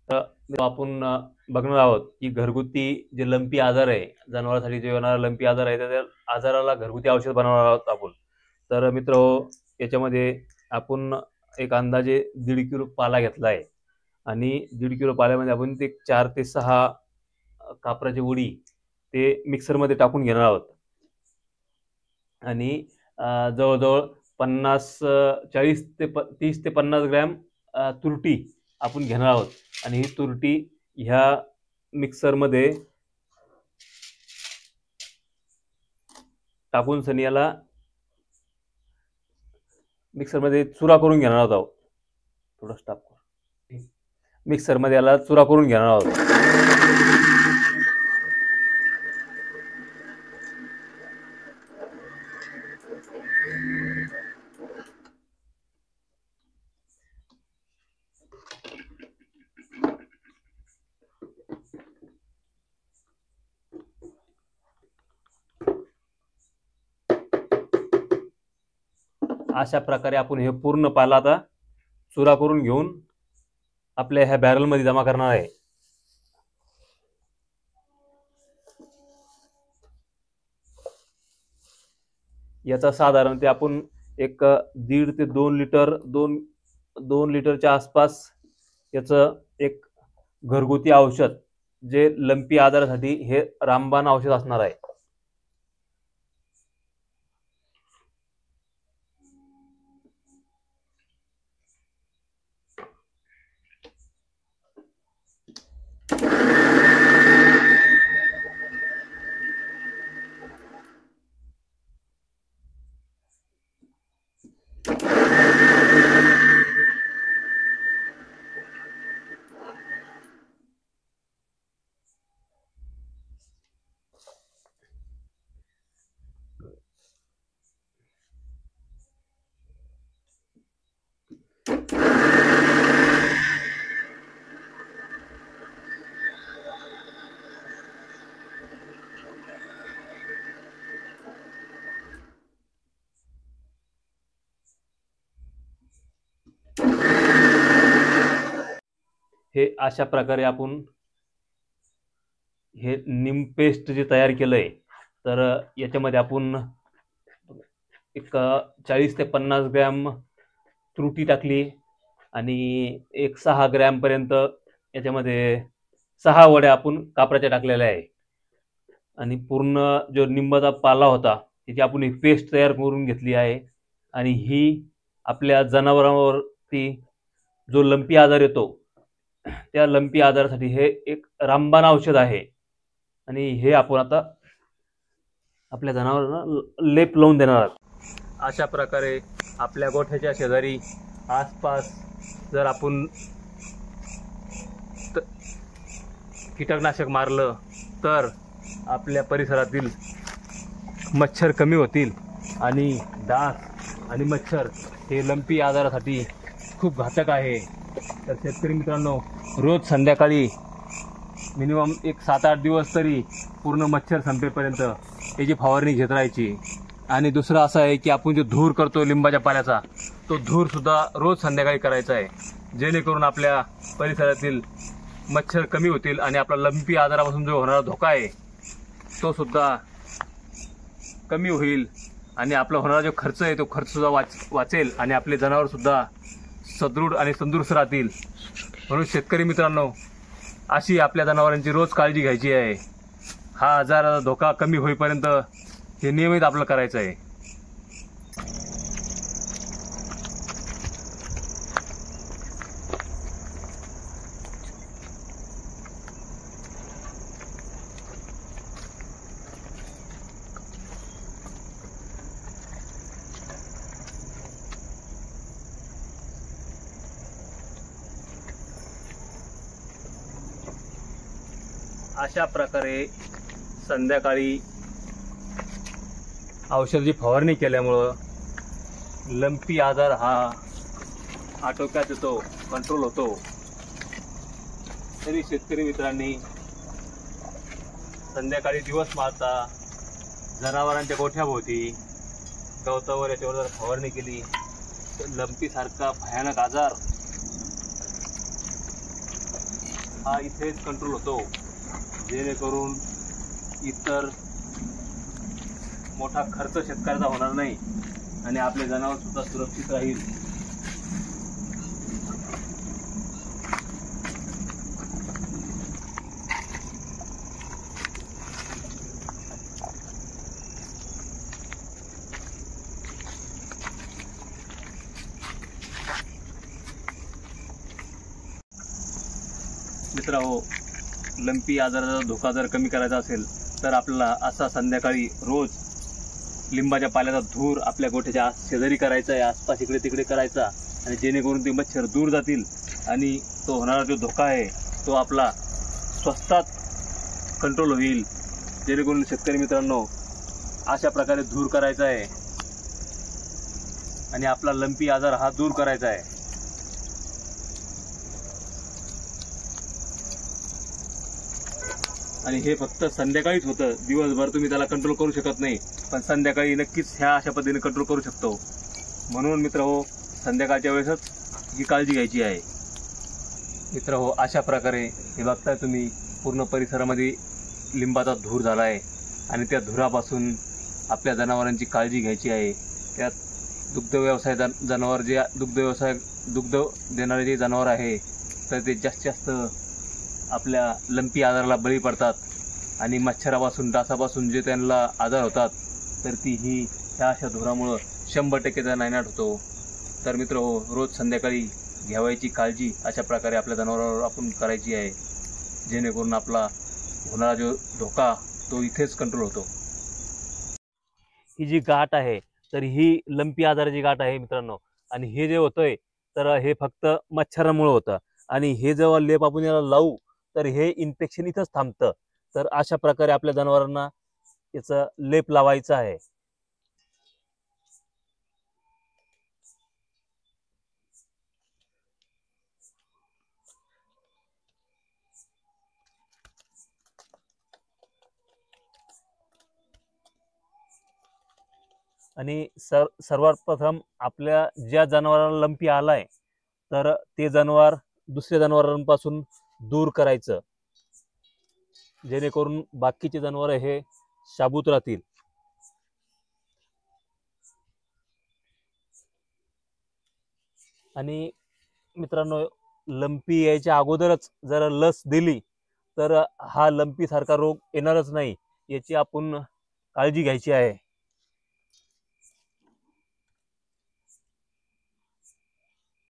तर आपण बघणार आहोत की घरगुती जे लंपी आजार आहे, जनावरांसाठी जे येणारा लंपी आजार आहे, त्या आजाराला घरगुती औषध बनवणार आहोत आपण. तर मित्र, याच्यामध्ये आपण एक अंदाजे 1.5 किलो पाला घेतला आहे आणि 1.5 किलो पाल्यामध्ये आपण ते 4 ते 6 कापराची वडी ते मिक्सरमध्ये टाकून घेणार आहोत आणि जवळजवळ 30 ते 50 ग्रॅम तुरटी आपण घेणार आहोत आणि ही तुरटी ह्या मिक्सरमध्ये टाकून सनियाला मिक्सरमध्ये चुरा करून घेणार आहोत. थोडं स्टॉप कर. मिक्सरमध्ये याला चुरा करून घेणार आहोत. अशा प्रकारे आपण हे पूर्ण पाला आता चुरा करून घेऊन आपल्या ह्या बॅरलमध्ये जमा करणार आहे. याचा साधारण ते आपण एक 1.5 ते 2 लिटर 2 लिटरच्या आसपास याचं एक घरगुती औषध, जे लंपी आजारासाठी हे रामबाण औषध असणार आहे. हे अशा प्रकारे आपण हे निम पेस्ट जे तयार केलंय, तर याच्यामध्ये आपण एक 40 ते 50 ग्रॅम तुरटी टाकली आणि एक 6 ग्रॅम पर्यंत याच्यामध्ये 6 वड्या आपण कापराच्या टाकलेल्या आहे आणि पूर्ण जो निंबाचा पाला होता त्याची आपण ही पेस्ट तयार करून घेतली आहे. आणि ही आपल्या जनावरांवरती जो लंपी आजार येतो त्या लंपी आजारासाठी हे एक रामबाण औषध आहे आणि हे आपण आता आपल्या जनावरांना लेप लावून देणार आहोत. अशा प्रकारे आपल्या गोठ्याच्या शेजारी आसपास जर आपण कीटकनाशक मारलं तर आपल्या परिसरातील मच्छर कमी होतील आणि डास आणि मच्छर हे लंपी आजारासाठी खूप घातक आहे. तर शेतकरी मित्रांनो, रोज संध्याकाळी मिनिमम एक 7-8 दिवस तरी पूर्ण मच्छर संपेपर्यंत याची फवारणी घेत राहायची. आणि दुसरं असं आहे की आपण जो धूर करतो लिंबाच्या पाल्याचा, तो धूर सुद्धा रोज संध्याकाळी करायचा आहे, जेणेकरून आपल्या परिसरातील मच्छर कमी होतील आणि आपला लंपी आजारापासून जो होणारा धोका आहे तो सुद्धा कमी होईल आणि आपला होणारा जो खर्च आहे तो खर्च सुद्धा वाचेल आणि आपले जनावर सुद्धा सदृढ आणि तंदुरुस्त राहतील. म्हणून शेतकरी मित्रांनो, अशी आपल्या जनावरांची रोज काळजी घ्यायची आहे. हा आजाराचा धोका कमी होईपर्यंत हे नियमित आपलं करायचं आहे. अशा प्रकारे संध्याकाळी औषधाची फवारणी केल्यामुळं लंपी आजार हा आटोक्यात येतो, कंट्रोल होतो. तरी शेतकरी मित्रांनी संध्याकाळी दिवस मारता जनावरांच्या गोठ्याभोवती गवतावर याच्यावर जर फवारणी केली तर लंपी सारखा भयानक आजार हा इथेच कंट्रोल होतो, जेणेकरून इतर मोठा खर्च शेतकऱ्याचा होणार नाही आणि आपले जनावर सुद्धा सुरक्षित राहील. मित्रांनो, लंपी आजाराचा धोका जर कमी करायचा असेल तर आपल्याला असा संध्याकाळी रोज लिंबाच्या पाल्याचा धूर आपल्या गोठ्याच्या शेजारी करायचा आहे, आसपास इकडे तिकडे करायचा, आणि जेणेकरून ते मच्छर दूर जातील आणि तो होणारा जो धोका आहे तो आपला स्वस्तात कंट्रोल होईल. जेणेकरून शेतकरी मित्रांनो, अशा प्रकारे धूर करायचा आहे आणि आपला लंपी आजार हा दूर करायचा आहे. आणि हे फक्त संध्याकाळीच होतं, दिवसभर तुम्ही त्याला कंट्रोल करू शकत नाही, पण संध्याकाळी नक्कीच ह्या अशा पद्धतीने कंट्रोल करू शकतो. म्हणून मित्रहो, संध्याकाळच्या वेळेसच ही काळजी घ्यायची आहे. मित्रहो, अशा प्रकारे हे बघताय तुम्ही, पूर्ण परिसरामध्ये लिंबाचा धूर झाला आहे आणि त्या धुरापासून आपल्या जनावरांची काळजी घ्यायची आहे. त्यात दुग्ध व्यवसाय जनावर जे दुग्ध देणारे जे जनावर आहे तर ते जास्तीत जास्त आपल्या लंपी आजाराला बळी पडतात आणि मच्छरापासून डासापासून जे त्यांना आजार होतात तर ह्या अशा धुरामुळं 100% नायनाट होतो. तर मित्रहो, रोज संध्याकाळी घ्यावायची काळजी अशा प्रकारे आपल्या जनावरांवर आपण करायची आहे, जेणेकरून आपला होणारा जो धोका तो इथेच कंट्रोल होतो. ही जी गाठ आहे तर ही लंपी आजाराची गाठ आहे मित्रांनो, आणि हे जे होतंय तर हे फक्त मच्छरामुळे होतं, आणि हे जेव्हा लेप आपण याला लावू तर हे इन्फेक्शन इथंच थांबतं. तर अशा प्रकारे आपल्या जनावरांना याचा लेप लावायचा आहे. आणि सर्वात प्रथम आपल्या ज्या जनावराला लंपी आलाय तर ते जनावर दुसऱ्या जनावरांपासून दूर करायचं, जेणेकरून बाकीचे जनावर हे शाबूत राहतील. आणि मित्रांनो, लंपी यायच्या अगोदरच जर लस दिली तर हा लंपी सारखा रोग येणारच नाही, याची आपण काळजी घ्यायची आहे.